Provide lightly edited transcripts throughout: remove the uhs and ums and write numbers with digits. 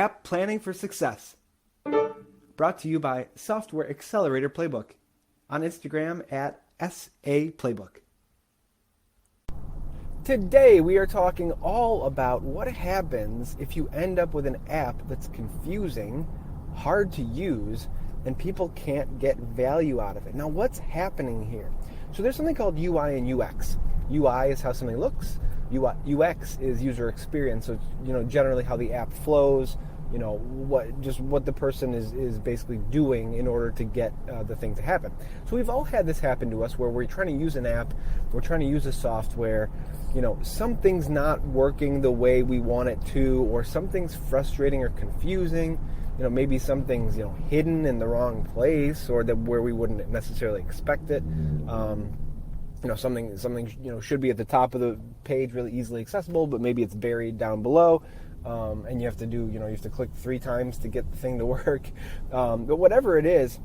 App Planning for Success. Brought to you by Software Accelerator Playbook. On Instagram at S.A.Playbook. Today we are talking all about what happens if you end up with an app that's confusing, hard to use, and people can't get value out of it. Now, what's happening here? So there's something called UI and UX. UI is how something looks. UX is user experience. So it's, generally how the app flows. What the person is basically doing in order to get the thing to happen. So we've all had this happen to us where we're trying to use an app, we're trying to use a software, something's not working the way we want it to, or something's frustrating or confusing. Maybe something's hidden in the wrong place, or that where we wouldn't necessarily expect it. Something should be at the top of the page, really easily accessible, but maybe it's buried down below. And you have to you have to click 3 times to get the thing to work. But whatever it is,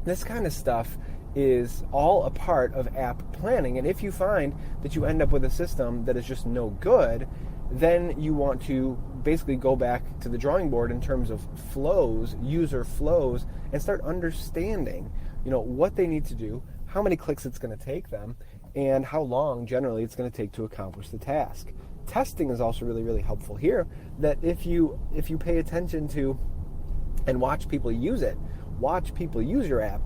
this kind of stuff is all a part of app planning. And if you find that you end up with a system that is just no good, then you want to basically go back to the drawing board in terms of flows, user flows, and start understanding, what they need to do, how many clicks it's going to take them, and how long generally it's going to take to accomplish the task. Testing is also really, really helpful here, that if you pay attention to and watch people use it, watch people use your app,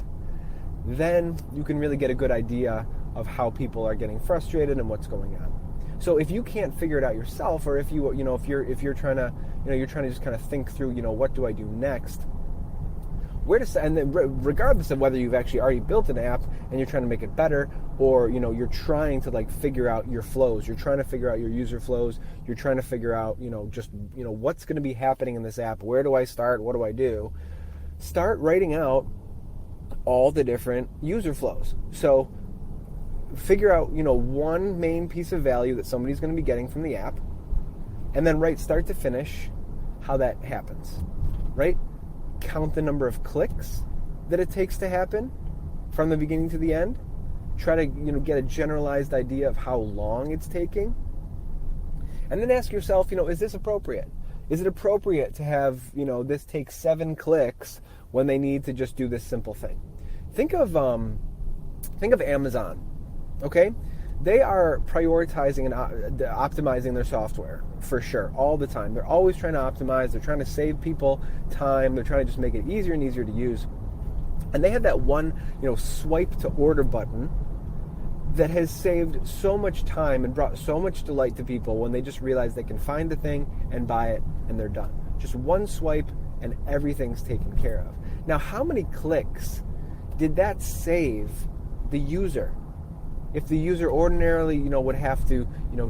then you can really get a good idea of how people are getting frustrated and what's going on. So if you can't figure it out yourself, or if you're trying to just kind of think through, what do I do next? And then regardless of whether you've actually already built an app and you're trying to make it better, or you're trying to figure out your flows, you're trying to figure out your user flows, you're trying to figure out what's going to be happening in this app, where do I start, what do I do? Start writing out all the different user flows. So figure out one main piece of value that somebody's going to be getting from the app, and then write start to finish how that happens, right? Count the number of clicks that it takes to happen from the beginning to the end. Try to get a generalized idea of how long it's taking, and then ask yourself, is this appropriate? Is it appropriate to have this take 7 clicks when they need to just do this simple thing? Think of Amazon. Okay, they are prioritizing and optimizing their software for sure all the time. They're always trying to optimize. They're trying to save people time. They're trying to just make it easier and easier to use. And they have that one, swipe to order button that has saved so much time and brought so much delight to people when they just realize they can find the thing and buy it and they're done. Just one swipe and everything's taken care of. Now, how many clicks did that save the user? If the user ordinarily, would have to,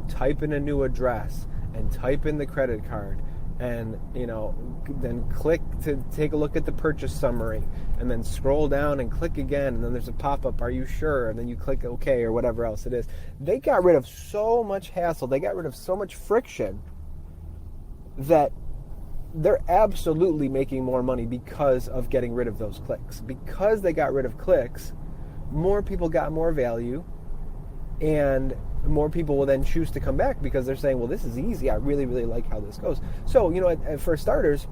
type in a new address and type in the credit card and, then click to take a look at the purchase summary and then scroll down and click again, and then there's a pop-up, are you sure? And then you click OK or whatever else it is. They got rid of so much hassle. They got rid of so much friction that they're absolutely making more money because of getting rid of those clicks. Because they got rid of clicks, more people got more value, and more people will then choose to come back because they're saying, well, this is easy. I really, really like how this goes. So, for starters,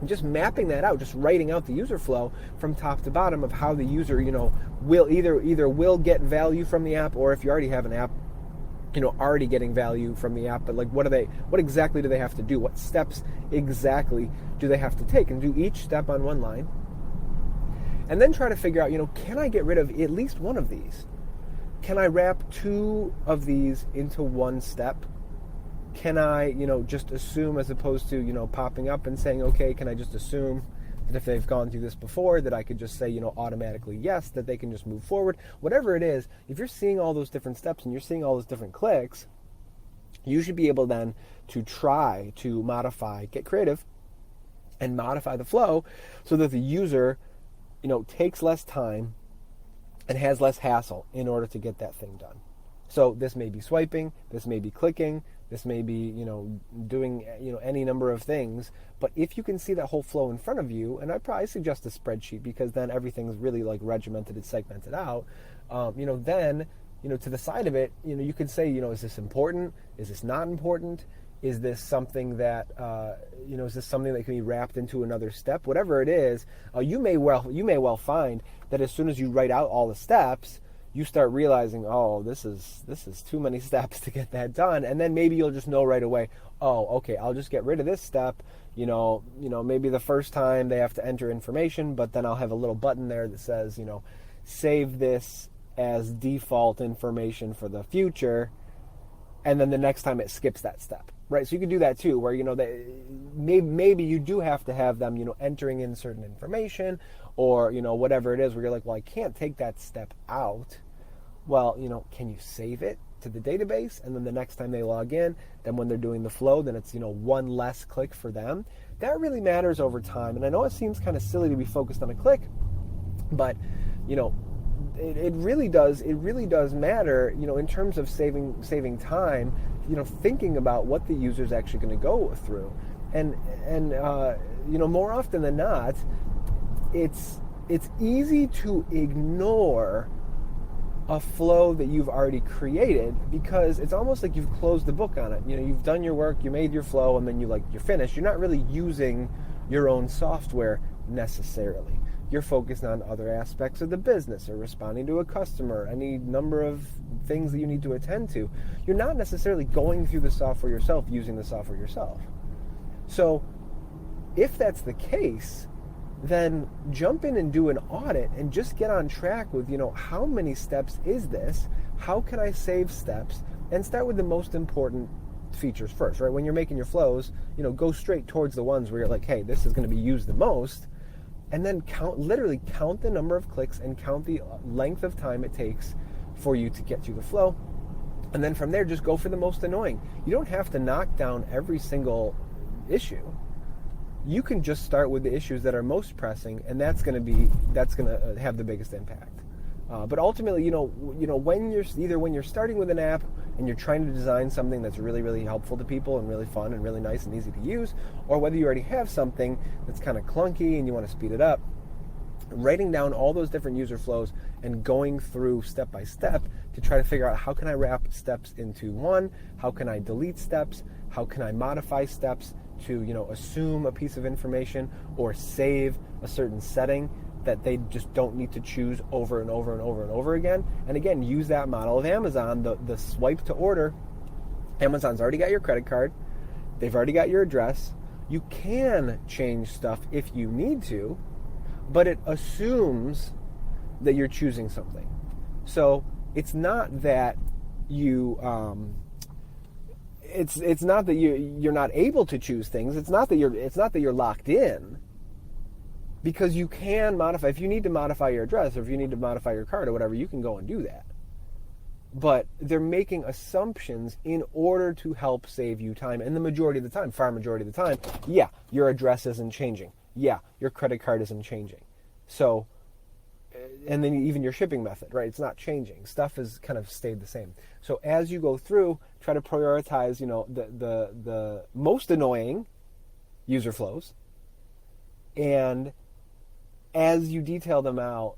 just mapping that out, just writing out the user flow from top to bottom of how the user, will either will get value from the app, or if you already have an app, already getting value from the app, but what exactly do they have to do? What steps exactly do they have to take? And do each step on one line. And then try to figure out, can I get rid of at least one of these? Can I wrap 2 of these into one step? Can I, just assume, as opposed to, popping up and saying, okay, can I just assume that if they've gone through this before, that I could just say, automatically yes, that they can just move forward? Whatever it is, if you're seeing all those different steps and you're seeing all those different clicks, you should be able then to try to modify, get creative, and modify the flow so that the user, takes less time and has less hassle in order to get that thing done. So this may be swiping, this may be clicking, this may be, doing, any number of things. But if you can see that whole flow in front of you, and I'd probably suggest a spreadsheet, because then everything's really regimented and segmented out, then, to the side of it, you can say, is this important? Is this not important? Is this something that is this something that can be wrapped into another step? Whatever it is, you may well find that as soon as you write out all the steps, you start realizing, oh, this is too many steps to get that done, and then maybe you'll just know right away, oh, okay, I'll just get rid of this step. Maybe the first time they have to enter information, but then I'll have a little button there that says, save this as default information for the future, and then the next time it skips that step, right? So you can do that too, where maybe you do have to have them entering in certain information, or whatever it is, where you're like, well, I can't take that step out. Well, can you save it to the database, and then the next time they log in, then when they're doing the flow, then it's one less click for them. That really matters over time. And I know it seems kind of silly to be focused on a click, but it really does matter, in terms of saving time, thinking about what the user's actually going to go through. And more often than not, it's easy to ignore a flow that you've already created, because it's almost like you've closed the book on it. You've done your work, you made your flow, and then you're finished. You're not really using your own software necessarily. You're focused on other aspects of the business, or responding to a customer, any number of things that you need to attend to. You're not necessarily going through the software yourself, using the software yourself. So if that's the case, then jump in and do an audit and just get on track with, how many steps is this? How can I save steps? And start with the most important features first, right? When you're making your flows, go straight towards the ones where you're like, hey, this is going to be used the most. And then literally count the number of clicks and count the length of time it takes for you to get through the flow. And then from there, just go for the most annoying. You don't have to knock down every single issue. You can just start with the issues that are most pressing, and that's going to have the biggest impact. But ultimately, when you're starting with an app and you're trying to design something that's really, really helpful to people and really fun and really nice and easy to use, or whether you already have something that's kind of clunky and you want to speed it up, writing down all those different user flows and going through step by step to try to figure out, how can I wrap steps into one? How can I delete steps? How can I modify steps to assume a piece of information or save a certain setting that they just don't need to choose over and over and over and over again. And again, use that model of Amazon, the swipe to order. Amazon's already got your credit card. They've already got your address. You can change stuff if you need to, but it assumes that you're choosing something. So it's not that you it's not that you're not able to choose things. It's not that you're locked in, because you can modify. If you need to modify your address, or if you need to modify your card or whatever, you can go and do that. But they're making assumptions in order to help save you time. And the majority of the time, far majority of the time, yeah, your address isn't changing. Yeah, your credit card isn't changing. So, and then even your shipping method, right? It's not changing. Stuff has kind of stayed the same. So as you go through, try to prioritize, the most annoying user flows. And as you detail them out,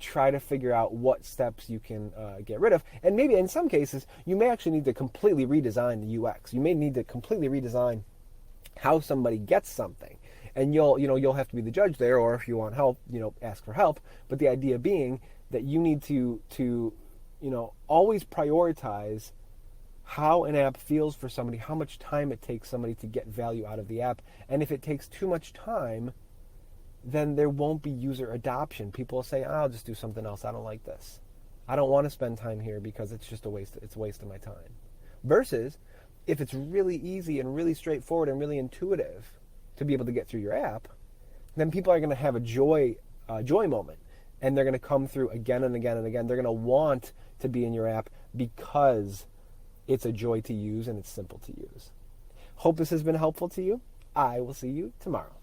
try to figure out what steps you can get rid of. And maybe in some cases, you may actually need to completely redesign the UX. You may need to completely redesign how somebody gets something. And you'll have to be the judge there, or if you want help, ask for help. But the idea being that you need to always prioritize how an app feels for somebody, how much time it takes somebody to get value out of the app. And if it takes too much time, then there won't be user adoption. People will say, I'll just do something else. I don't like this. I don't want to spend time here because it's just a waste of my time. Versus if it's really easy and really straightforward and really intuitive to be able to get through your app, then people are going to have a joy moment, and they're going to come through again and again and again. They're going to want to be in your app because it's a joy to use and it's simple to use. Hope this has been helpful to you. I will see you tomorrow.